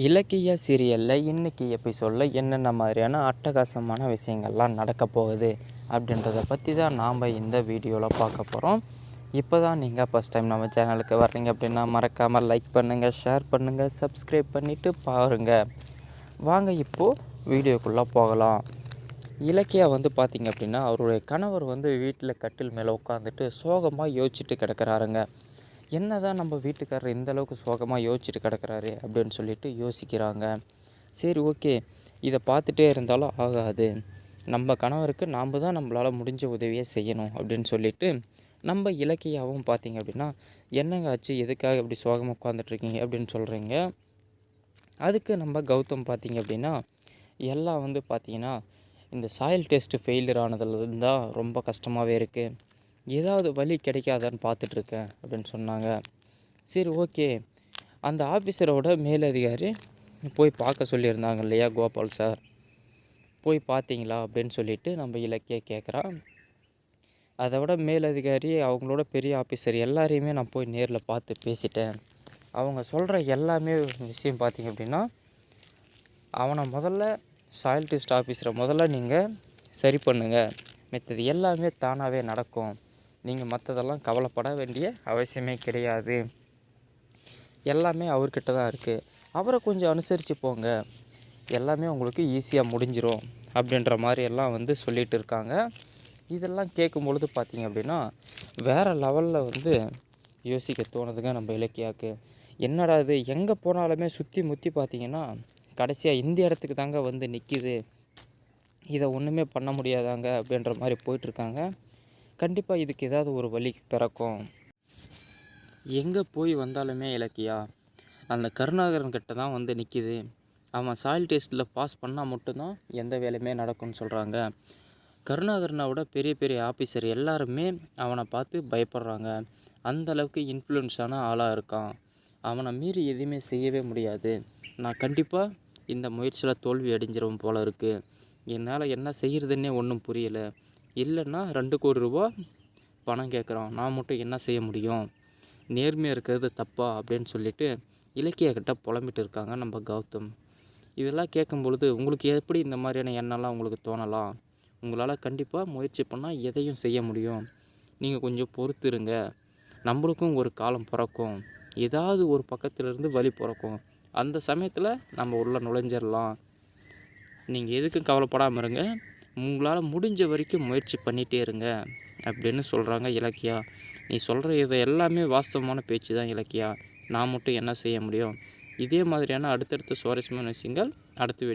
இலக்கிய சீரியலில் இன்றைக்கி எபிசோடில் என்னென்ன மாதிரியான அட்டகாசமான விஷயங்கள்லாம் நடக்க போகுது அப்படின்றத பற்றி தான் நாம் இந்த வீடியோவில் பார்க்க போகிறோம். இப்போ தான் நீங்கள் ஃபஸ்ட் டைம் நம்ம சேனலுக்கு வர்றீங்க அப்படின்னா மறக்காமல் லைக் பண்ணுங்கள், ஷேர் பண்ணுங்கள், சப்ஸ்கிரைப் பண்ணிவிட்டு பாருங்கள். வாங்க இப்போது வீடியோக்குள்ளே போகலாம். இலக்கியா பார்த்திங்க அப்படின்னா அவருடைய கணவர் வீட்டில் கட்டில் மேலே உட்காந்துட்டு சோகமாக யோசிச்சுட்டு கிடக்கிறாருங்க. என்ன தான் நம்ம வீட்டுக்காரர் இந்த அளவுக்கு சோகமாக யோசிச்சுட்டு கிடக்கிறாரு அப்படின்னு சொல்லிட்டு யோசிக்கிறாங்க. சரி, ஓகே, இதை பார்த்துட்டே இருந்தாலும் ஆகாது, நம்ம கணவருக்கு நாம் தான் நம்மளால் முடிஞ்ச உதவியை செய்யணும் அப்படின்னு சொல்லிட்டு நம்ம இலக்கியாவும் பார்த்திங்க அப்படின்னா, என்னங்க ஆச்சு, எதுக்காக இப்படி சோகமாக உட்காந்துட்ருக்கீங்க அப்படின்னு சொல்கிறீங்க. அதுக்கு நம்ம கௌதம் பார்த்திங்க அப்படின்னா எல்லாம் பார்த்திங்கன்னா இந்த சாயில் டெஸ்ட்டு ஃபெயிலியர் ஆனதுலேருந்து தான் ரொம்ப கஷ்டமாகவே இருக்குது, ஏதாவது வழி கிடைக்காதான்னு பார்த்துட்ருக்கேன் அப்படின்னு சொன்னாங்க. சரி, ஓகே, அந்த ஆஃபீஸரோட மேலதிகாரி போய் பார்க்க சொல்லியிருந்தாங்க இல்லையா கோபால் சார், போய் பார்த்தீங்களா அப்படின்னு சொல்லிட்டு நம்ம இலக்கிய கேட்குறான். அதை விட மேலதிகாரி அவங்களோட பெரிய ஆஃபீஸர் எல்லாரையுமே நான் போய் நேரில் பார்த்து பேசிட்டேன். அவங்க சொல்கிற எல்லாமே விஷயம் பார்த்திங்க அப்படின்னா, அவனை முதல்ல சாயில் டெஸ்ட் ஆஃபீஸரை முதல்ல நீங்கள் சரி பண்ணுங்கள், மற்றது எல்லாமே தானாகவே நடக்கும், நீங்கள் மற்றதெல்லாம் கவலைப்பட வேண்டிய அவசியமே கிடையாது, எல்லாமே அவர்கிட்ட தான் இருக்குது, அவரை கொஞ்சம் அனுசரித்து போங்க, எல்லாமே உங்களுக்கு ஈஸியாக முடிஞ்சிடும் அப்படின்ற மாதிரி எல்லாம் சொல்லிகிட்டு இருக்காங்க. இதெல்லாம் கேட்கும் பொழுது பார்த்திங்க அப்படின்னா வேறு லெவலில் யோசிக்க தோணுதுங்க நம்ம இலக்கியாவுக்கு. என்னடா இது, எங்கே போனாலுமே சுற்றி முற்றி பார்த்திங்கன்னா கடைசியாக இந்த இடத்துக்கு தாங்க நிற்கிது, இதை ஒன்றுமே பண்ண முடியாதாங்க அப்படின்ற மாதிரி போயிட்டுருக்காங்க. கண்டிப்பாக இதுக்கு ஏதாவது ஒரு வழி பிறக்கும். எங்கே போய் வந்தாலுமே இலக்கியா அந்த கருணாகரன் கிட்ட தான் நிற்கிது, அவன் சாயில் டெஸ்ட்டில் பாஸ் பண்ணால் மட்டும்தான் எந்த வேலையுமே நடக்கும்னு சொல்கிறாங்க. கருணாகரனை விட பெரிய பெரிய ஆஃபீஸர் எல்லாருமே அவனை பார்த்து பயப்படுறாங்க, அந்தளவுக்கு இன்ஃப்ளூயன்ஸான ஆளாக இருக்கான், அவனை மீறி எதுவுமே செய்யவே முடியாது, நான் கண்டிப்பாக இந்த முயற்சியில் தோல்வி அடைஞ்சிரும் போல இருக்குது, என்னால் என்ன செய்கிறதுன்னே ஒன்றும் புரியலை, இல்லைன்னா 2 கோடி ரூபா பணம் கேட்குறான், நான் மட்டும் என்ன செய்ய முடியும், நேர்மையாக இருக்கிறது தப்பா அப்படின்னு சொல்லிட்டு இலக்கிய கிட்ட புலம்பிட்டு இருக்காங்க நம்ம கௌதம். இதெல்லாம் கேட்கும் பொழுது உங்களுக்கு எப்படி இந்த மாதிரியான எண்ணம்லாம் உங்களுக்கு தோணலாம், உங்களால் கண்டிப்பாக முயற்சி பண்ணால் எதையும் செய்ய முடியும், நீங்கள் கொஞ்சம் பொறுத்துருங்க, நம்மளுக்கும் ஒரு காலம் பிறக்கும், ஏதாவது ஒரு பக்கத்துலேருந்து வழி பிறக்கும், அந்த சமயத்தில் நம்ம உள்ளே நுழைஞ்சிடலாம், நீங்கள் எதுக்கும் கவலைப்படாமல் இருங்க, உங்களால் முடிஞ்ச வரைக்கும் முயற்சி பண்ணிகிட்டே இருங்க அப்படின்னு சொல்கிறாங்க இலக்கியா. நீ சொல்கிற இது எல்லாமே வாஸ்தவமான பேச்சு தான் இலக்கியா, நான் மட்டும் என்ன செய்ய முடியும். இதே மாதிரியான அடுத்தடுத்த சுவாரஸ்யமான விஷயங்கள் அடுத்த வீடியோ